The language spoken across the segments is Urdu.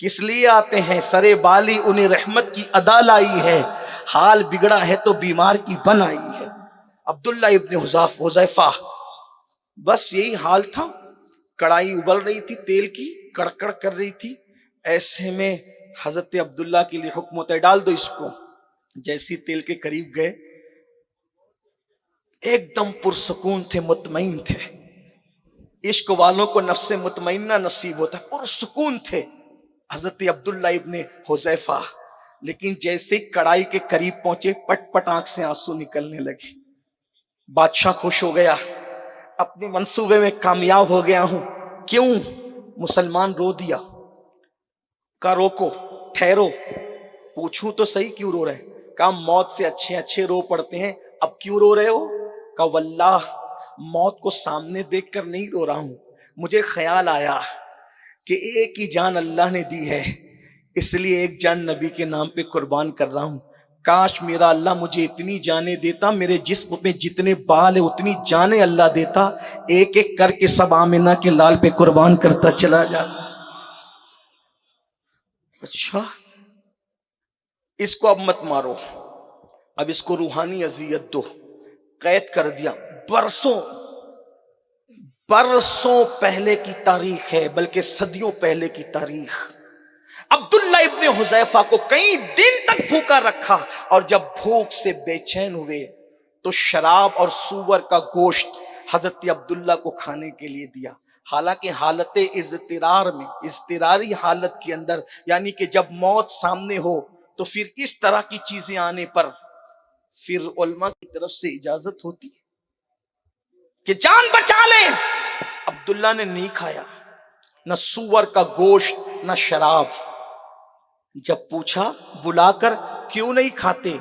کس لیے آتے ہیں؟ سرے بالی انہیں رحمت کی ادا لائی ہے، حال بگڑا ہے تو بیمار کی بن آئی ہے۔ عبداللہ ابن حذیفہ، بس یہی حال تھا، کڑھائی ابل رہی تھی تیل کی، کڑکڑ کر رہی تھی، ایسے میں حضرت عبداللہ کے لیے حکم ہوتا ہے ڈال دو اس کو۔ جیسی تیل کے قریب گئے، ایک دم پرسکون تھے، مطمئن تھے۔ عشق والوں کو نفس مطمئنہ نصیب ہوتا ہے، پرسکون تھے حضرت عبداللہ ابن حذیفہ، لیکن جیسے کڑائی کے قریب پہنچے پٹ پٹ آنکھ سے آنسو نکلنے لگے۔ بادشاہ خوش ہو گیا، اپنے منصوبے میں کامیاب ہو گیا ہوں۔ کیوں؟ مسلمان رو دیا۔ کہا روکو، ٹھہرو، پوچھوں تو صحیح کیوں رو رہے؟ کہا موت سے اچھے اچھے رو پڑتے ہیں، اب کیوں رو رہے ہو؟ کہا واللہ موت کو سامنے دیکھ کر نہیں رو رہا ہوں، مجھے خیال آیا کہ ایک ہی جان اللہ نے دی ہے، اس لیے ایک جان نبی کے نام پہ قربان کر رہا ہوں۔ کاش میرا اللہ مجھے اتنی جانیں دیتا، میرے جسم پہ جتنے بال ہیں اتنی جانیں اللہ دیتا، ایک ایک کر کے سب آمنہ کے لال پہ قربان کرتا چلا جاتا۔ اچھا، اس کو اب مت مارو، اب اس کو روحانی اذیت دو۔ قید کر دیا۔ برسوں پہلے کی تاریخ ہے، بلکہ صدیوں پہلے کی تاریخ۔ عبداللہ ابن حذیفہ کو کئی دن تک بھوکا رکھا، اور جب بھوک سے بے چین ہوئے تو شراب اور سور کا گوشت حضرت عبداللہ کو کھانے کے لیے دیا۔ حالانکہ حالت اضطرار میں، اضطراری حالت کے اندر، یعنی کہ جب موت سامنے ہو تو پھر اس طرح کی چیزیں آنے پر پھر علماء کی طرف سے اجازت ہوتی کہ جان بچا لیں۔ عبداللہ نے نہیں کھایا، نہ سور کا گوشت نہ شراب۔ جب پوچھا بلا کر کیوں نہیں کھاتے،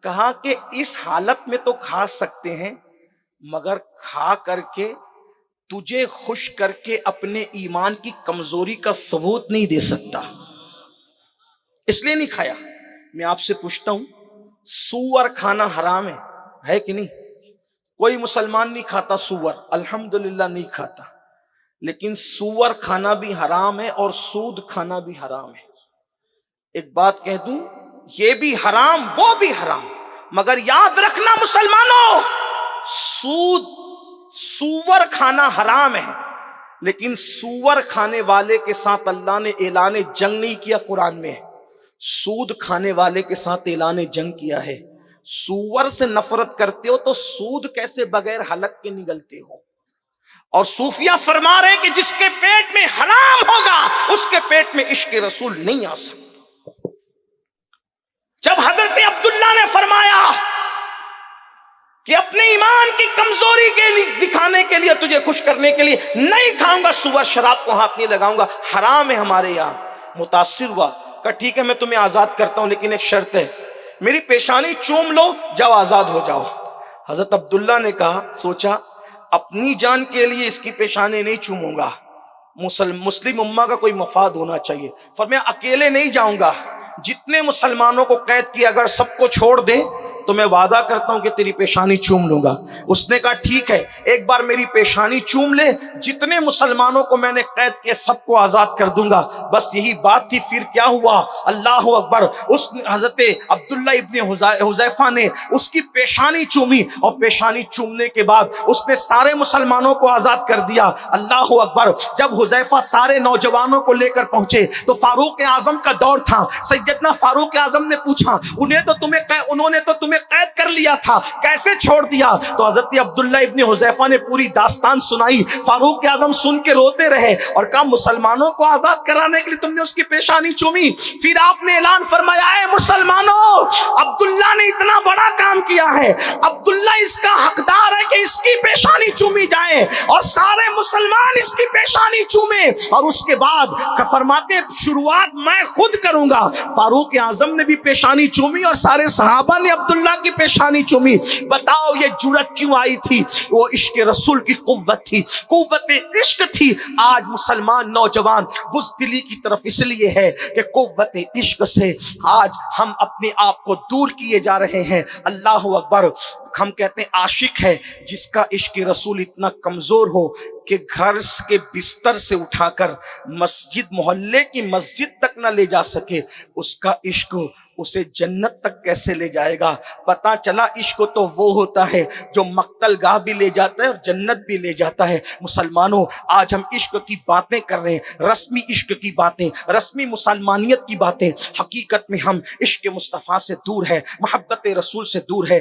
کہا کہ اس حالت میں تو کھا سکتے ہیں، مگر کھا کر کے تجھے خوش کر کے اپنے ایمان کی کمزوری کا ثبوت نہیں دے سکتا، اس لیے نہیں کھایا۔ میں آپ سے پوچھتا ہوں، سور کھانا حرام ہے کہ نہیں؟ کوئی مسلمان نہیں کھاتا سور، الحمدللہ نہیں کھاتا، لیکن سور کھانا بھی حرام ہے اور سود کھانا بھی حرام ہے۔ ایک بات کہہ دوں، یہ بھی حرام وہ بھی حرام، مگر یاد رکھنا مسلمانوں، سور کھانا حرام ہے، لیکن سور کھانے والے کے ساتھ اللہ نے اعلان جنگ نہیں کیا۔ قرآن میں سود کھانے والے کے ساتھ اعلان جنگ کیا ہے۔ سور سے نفرت کرتے ہو تو سود کیسے بغیر حلق کے نگلتے ہو؟ اور صوفیہ فرما رہے کہ جس کے پیٹ میں حرام ہوگا اس کے پیٹ میں عشق رسول نہیں آ سکتا۔ جب حضرت عبداللہ نے فرمایا کہ اپنے ایمان کی کمزوری کے لیے دکھانے کے لیے، تجھے خوش کرنے کے لیے نہیں کھاؤں گا سور، شراب کو ہاتھ نہیں لگاؤں گا، حرام ہے ہمارے یہاں، متاثر ہوا۔ کہا ٹھیک ہے میں تمہیں آزاد کرتا ہوں، لیکن ایک شرط ہے، میری پیشانی چوم لو، جاؤ آزاد ہو جاؤ۔ حضرت عبداللہ نے کہا، سوچا اپنی جان کے لیے اس کی پیشانی نہیں چوموں گا، مسلم امہ کا کوئی مفاد ہونا چاہیے، فرمایا اکیلے نہیں جاؤں گا، جتنے مسلمانوں کو قید کیا اگر سب کو چھوڑ دیں تو میں وعدہ کرتا ہوں کہ تیری پیشانی چوم لوں گا۔ اس نے کہا ٹھیک ہے، ایک بار میری پیشانی چوم لے، جتنے مسلمانوں کو میں نے قید کیا سب کو آزاد کر دوں گا۔ بس یہی بات تھی۔ پھر کیا ہوا؟ اللہ اکبر، اس حضرت عبداللہ ابن حذیفہ نے اس کی پیشانی چومی، اور پیشانی چومنے کے بعد اس نے سارے مسلمانوں کو آزاد کر دیا۔ اللہ اکبر۔ جب حذیفہ سارے نوجوانوں کو لے کر پہنچے تو فاروق اعظم کا دور تھا۔ سیدنا فاروق اعظم نے پوچھا انہوں نے تو تمہیں قید کر لیا تھا، کیسے چھوڑ دیا؟ تو حضرت عبداللہ ابن حذیفہ نے پوری داستان سنائی۔ فاروق اعظم سن کے روتے رہے اور کہا مسلمانوں کو آزاد کرانے کے لیے تم نے اس کی پیشانی چومی۔ پھر آپ نے اعلان فرمایا، اے مسلمانوں، عبداللہ نے اتنا بڑا کام کیا ہے، عبداللہ اس کا حقدار ہے کہ اس کی پیشانی چومی جائے، اور سارے مسلمان اس کی پیشانی چومیں، اور اس کے بعد فرماتے شروعات میں خود کروں گا۔ فاروق اعظم نے بھی پیشانی چومی اور سارے صحابہ نے عبداللہ کی پیشانی چومی۔ بتاؤ یہ جرأت کیوں آئی تھی؟ وہ عشق رسول کی قوت تھی، قوت عشق تھی۔ آج مسلمان نوجوان بزدلی کی طرف اس لیے ہے کہ قوت عشق سے آج ہم اپنے آپ کو دور کیے جا رہے ہیں۔ اللہ اکبر۔ ہم کہتے ہیں عاشق ہے جس کا عشق رسول اتنا کمزور ہو کہ گھر کے بستر سے اٹھا کر مسجد محلے کی مسجد تک نہ لے جا سکے، اس کا عشق اسے جنت تک کیسے لے جائے گا؟ پتا چلا عشق تو وہ ہوتا ہے جو مقتل گاہ بھی لے جاتا ہے اور جنت بھی لے جاتا ہے۔ مسلمانوں، آج ہم عشق کی باتیں کر رہے ہیں، رسمی عشق کی باتیں، رسمی مسلمانیت کی باتیں، حقیقت میں ہم عشق مصطفیٰ سے دور ہے، محبت رسول سے دور ہے۔